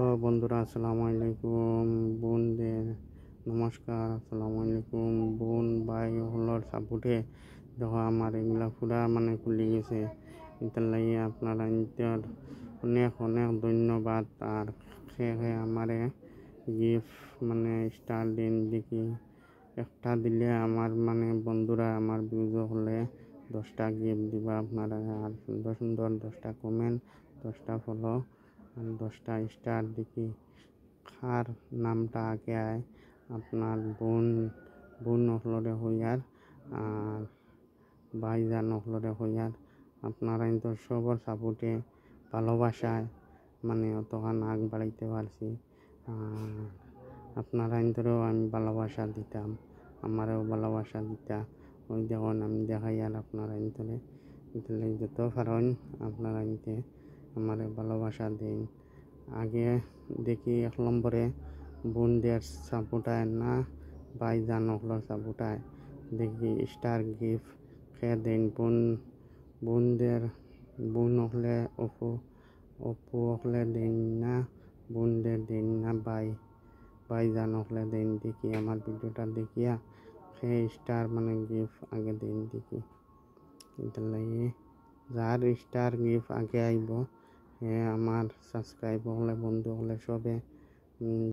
তো বন্ধুরা আসসালামু আলাইকুম, বোনদের নমস্কার। আসসালামু আলাইকুম বোন ভাই হলর সাপোর্টে দেখো আমার এগুলা পুরা মানে খুলে গেছে। এটার লাগে আপনারা ইন্টার অনেক অনেক ধন্যবাদ। আর সে আমারে গিফট মানে স্টার দিন দেখি একটা দিলে আমার মানে বন্ধুরা আমার ভিউজ হলে 10টা গিফট দিবা আপনারা। আর সুন্দর সুন্দর 10টা কমেন্ট, 10টা ফলো আর 10টা স্টার দেখি কার নামটা আগে আয়। আপনার বোন হলরে হইয়ার আর ভাইজান হলরে হইয়ার আপনারা কিন্তু সবার সাপোর্টে ভালোবাসায় মানে অতখান আগ বাড়াইতে পারছি। আপনারা ইন্তরেও আমি ভালোবাসা দিতাম, আমারও ভালোবাসা দিতা। ওই দেখুন আমি দেখাই আর আপনারা ইন্তরে যত পারেন আপনারা ইনতে আমার ভালোবাসা দিন। আগে দেখি 1 নম্বরে বোনদের সাপোর্টায় না ভাইজান হলর সাপোর্টায় দেখি স্টার গিফট খেয়ে দিন। বোন হলে অপু হলে দিন না, বোনদের দিন না ভাইজান হলে দিন। দেখি আমার ভিডিওটা দেখিয়া সে স্টার মানে গিফট আগে দিন দেখি। এটার লাগে যার স্টার গিফট আগে আইব আমার সাবস্ক্রাইব হলে বন্ধু হলে সবে